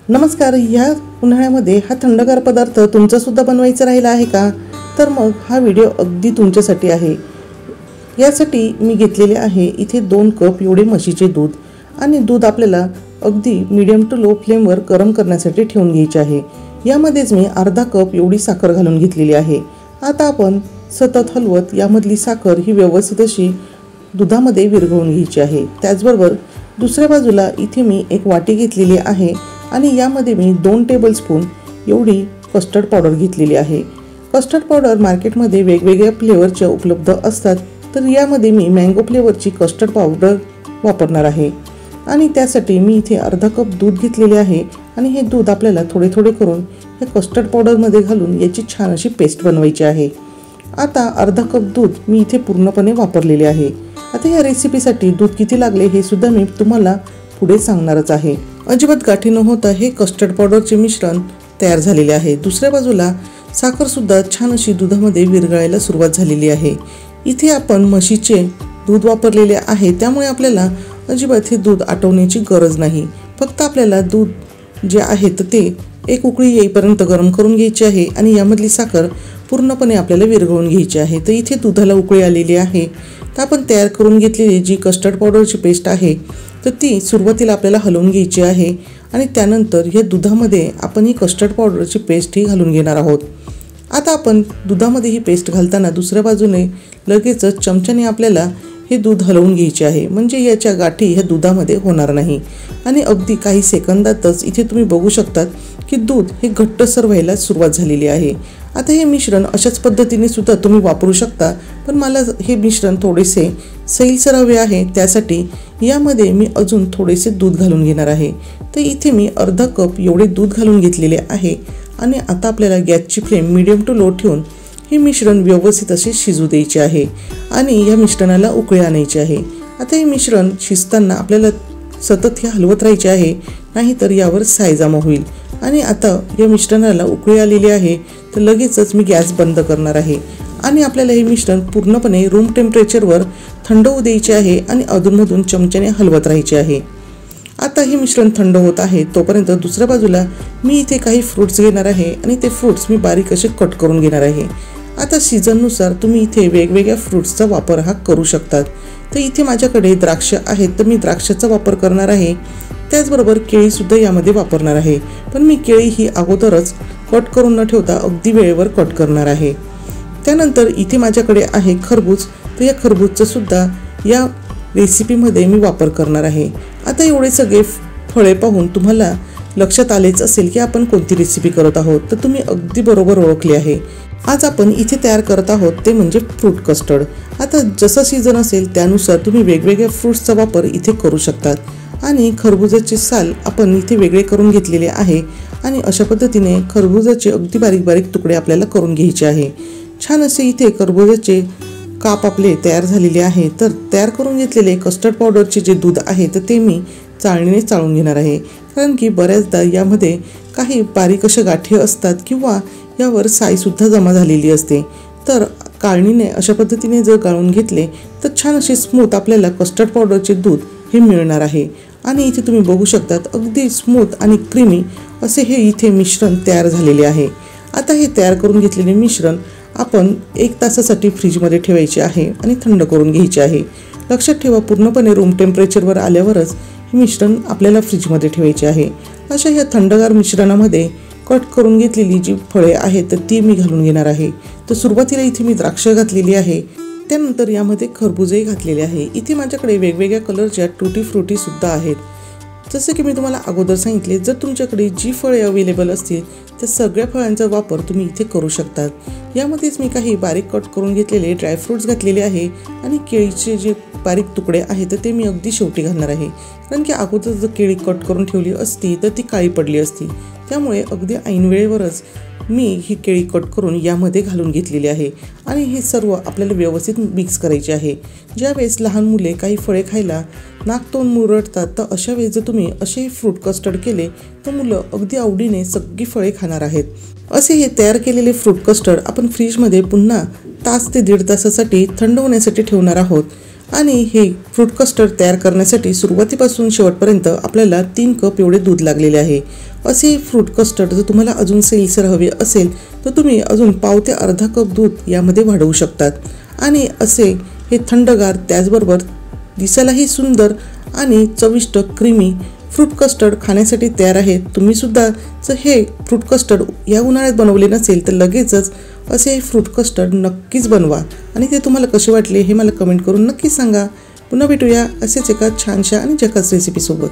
नमस्कार। या उन्हाळ्यामध्ये हा थंडगार पदार्थ तुमचा सुद्धा बनवायचा राहिला आहे का? तर मग हा व्हिडिओ अगदी तुमच्यासाठी आहे। यासाठी मी घेतलेले आहे इथे 2 कप एवढे म्हशीचे दूध आणि दूध आपल्याला अगदी मीडियम टू लो फ्लेमवर गरम करण्यासाठी ठेवून घ्यायचे आहे। यामध्येच मी अर्धा कप एवढी साखर घालून घेतलेली आहे। आता आपण सतत हलवत यामधली साखर ही व्यवस्थित अशी दुधामध्ये विरघळून घ्यायची आहे। त्याचबरोबर दुसऱ्या बाजूला इथे मी एक वाटी घेतलेली आहे आणि यामध्ये मी 2 टेबलस्पून एवढी कस्टर्ड पावडर घेतलेली आहे। कस्टर्ड पावडर मार्केटमध्ये वेगवेगळ्या फ्लेवरच्या उपलब्ध असतात, तर यामध्ये मी मँगो फ्लेवरची कस्टर्ड पावडर वापरणार आहे आणि त्यासाठी मी इथे अर्धा कप दूध घेतलेले आहे आणि हे दूध आपल्याला थोडे थोडे करून या कस्टर्ड पावडरमध्ये घालून याची छान अशी पेस्ट बनवायची आहे। आता अर्धा कप दूध मी इथे पूर्णपणे वापरलेले आहे। आता या रेसिपीसाठी दूध किती लागले हे सुद्धा मी तुम्हाला पुढे सांगणारच आहे। अजिबात गाठी न होता हे कस्टर्ड पावडरचे मिश्रण तयार झालेले आहे। दुसऱ्या बाजूला साखर सुद्धा छान अशी दुधामध्ये विरघळायला सुरुवात झालेली आहे। इथे आपण म्हशीचे दूध वापरलेले आहे, त्यामुळे आपल्याला अजिबात हे दूध आटवण्याची गरज नाही। फक्त आपल्याला दूध जे आहे ते एक उकळी येईपर्यंत गरम करून घ्यायची आहे आणि यामधली साखर पूर्णपणे आपल्याला विरघळून घ्यायची आहे। तर इथे दुधाला उकळी आलेली आहे। तर आपण तयार करून घेतलेली जी कस्टर्ड पावडरची पेस्ट आहे तर ती सुरुवातीला आपल्याला हलवून घ्यायची आहे आणि त्यानंतर या दुधामध्ये आपण ही कस्टर्ड पावडरची पेस्ट ही घालून घेणार आहोत। आता आपण दुधामध्ये ही पेस्ट घालताना दुसऱ्या बाजूने लगेचच चमच्याने आपल्याला हे दूध हलवून घ्यायचे आहे, म्हणजे याच्या गाठी ह्या दुधामध्ये होणार नाही आणि अगदी काही सेकंदातच इथे तुम्ही बघू शकतात की दूध हे घट्टसर व्हायला सुरुवात झालेली आहे। आता हे मिश्रण अशाच पद्धतीने सुद्धा तुम्ही वापरू शकता, पण मला हे मिश्रण थोडेसे सैलसर हवे आहे, त्यासाठी यामध्ये मी अजून थोडेसे दूध घालून घेणार आहे। तर इथे मी अर्धा कप एवढे दूध घालून घेतलेले आहे आणि आता आपल्याला गॅसची फ्लेम मीडियम टू लो ठेवून हे मिश्रण व्यवस्थित असे शिजू द्यायचे आहे आणि या मिश्रणाला उकळी आणायची आहे। आता हे मिश्रण शिजताना आपल्याला सतत हे हलवत राहायचे आहे, नाहीतर यावर सायजामा होईल। आणि आता या मिश्रणाला उकळी आलेली आहे, तर लगेचच मी गॅस बंद करणार आहे आणि आपल्याला हे मिश्रण पूर्णपणे रूम टेम्परेचरवर थंड होऊ द्यायचे आहे आणि अधूनमधून चमच्याने हलवत राहायचे आहे। आता हे मिश्रण थंड होत आहे तोपर्यंत दुसऱ्या बाजूला मी इथे काही फ्रूट्स घेणार आहे आणि ते फ्रूट्स मी बारीक असे कट करून घेणार आहे। आता सीझननुसार तुम्ही इथे वेगवेगळ्या फ्रूट्सचा वापर हा करू शकतात। तर इथे माझ्याकडे द्राक्ष आहेत, तर मी द्राक्षाचा वापर करणार आहे। त्याचबरोबर केळीसुद्धा यामध्ये वापरणार आहे, पण मी केळी ही अगोदरच कट करून न ठेवता अगदी वेळेवर कट करणार आहे। त्यानंतर इथे माझ्याकडे आहे खरबूज, तर या खरबूजचा सुद्धा या रेसिपीमध्ये मी वापर करणार आहे। आता एवढे सगळे फळे पाहून तुम्हाला लक्षात आलेच असेल की आपण कोणती रेसिपी करत आहोत, तर तुम्ही अगदी बरोबर ओळखले आहे। आज आपण इथे तयार करत आहोत ते म्हणजे फ्रूट कस्टर्ड। आता जसं सीझन असेल त्यानुसार तुम्ही वेगवेगळ्या फ्रूट्सचा वापर इथे करू शकतात आणि खरबुजाचे साल आपण इथे वेगळे करून घेतलेले आहे आणि अशा पद्धतीने खरबुजाचे अगदी बारीक बारीक तुकडे आपल्याला करून घ्यायचे आहे। छान असे इथे खरबुजाचे काप आपले तयार झालेले आहे। तर तयार करून घेतलेले कस्टर्ड पावडरचे जे दूध आहे तर ते मी चाळणीने चाळून घेणार आहे, कारण की बऱ्याचदा यामध्ये काही बारीक अशा गाठी असतात किंवा यावर साईसुद्धा जमा झालेली असते। तर गाळणीने अशा पद्धतीने जर गाळून घेतले तर छान असे स्मूथ आपल्याला कस्टर्ड पावडरचे दूध हे मिळणार आहे आणि इथे तुम्ही बघू शकतात अगदी स्मूथ आणि क्रीमी असे हे इथे मिश्रण तयार झालेले आहे। आता हे तयार करून घेतलेले मिश्रण आपण 1 तासासाठी फ्रीजमध्ये ठेवायचे आहे आणि थंड करून घ्यायचे आहे। लक्षात ठेवा, पूर्णपणे रूम टेम्परेचरवर आल्यावरच हे मिश्रण आपल्याला फ्रीजमध्ये ठेवायचे आहे। अशा ह्या थंडगार मिश्रणामध्ये कट करून घेतलेली जी फळे आहेत तर ती मी घालून घेणार आहे। तर सुरुवातीला इथे मी द्राक्ष घातलेली आहे, त्यानंतर यामध्ये खरबुजही घातलेले आहे। इथे माझ्याकडे वेगवेगळ्या कलरच्या टूटी फ्रुटी सुद्धा आहेत। जसे की मी तुम्हाला अगोदर सांगितले, जर तुमच्याकडे जी फळे अवेलेबल असतील त्या सगळ्या फळांचा वापर तुम्ही इथे करू शकतात। यामध्येच मी काही बारीक कट करून घेतलेले ड्रायफ्रूट्स घातलेले आहे आणि केळीचे जे बारीक तुकडे आहेत तर ते मी अगदी शेवटी घालणार आहे, कारण की अगोदर जर केळी कट करून ठेवली असती तर ती काळी पडली असती। त्यामुळे अगदी ऐनवेळेवरच मी ही केळी कट करून यामध्ये घालून घेतलेली आहे आणि हे सर्व आपल्याला व्यवस्थित मिक्स करायचे आहे। ज्यावेळेस लहान मुले काही फळे खायला नाक तोंड मुरडतात, तर अशा वेळेस जर तुम्ही असे फ्रूट कस्टर्ड केले तर मुलं अगदी आवडीने सगळी फळे खाणार आहेत। असे हे तयार केलेले फ्रूट कस्टर्ड आपण फ्रीजमध्ये पुन्हा तास ते 1.5 तासासाठी थंड होण्यासाठी ठेवणार आहोत आणि हे फ्रूट कस्टर्ड तयार करण्यासाठी सुरुवातीपासून शेवटपर्यंत आपल्याला 3 कप एवढे दूध लागलेले आहे। असे फ्रूट कस्टर्ड जर तुम्हाला अजून सैलसर हवे असेल तर तुम्ही अजून पाव ते अर्धा कप दूध यामध्ये वाढवू शकतात। आणि असे हे थंडगार त्याचबरोबर दिसायलाही सुंदर आणि चविष्ट क्रीमी फ्रूट कस्टर्ड खाण्यासाठी तयार आहे। तुम्ही सुद्धा जर हे फ्रूट कस्टर्ड या उन्हाळ्यात बनवले नसेल तर लगेचच असे फ्रूट कस्टर्ड नक्कीच बनवा आणि ते तुम्हाला कसे वाटले हे मला कमेंट करून नक्की सांगा। पुन्हा भेटूया असेच एका छानशा आणि झकास रेसिपी सोबत।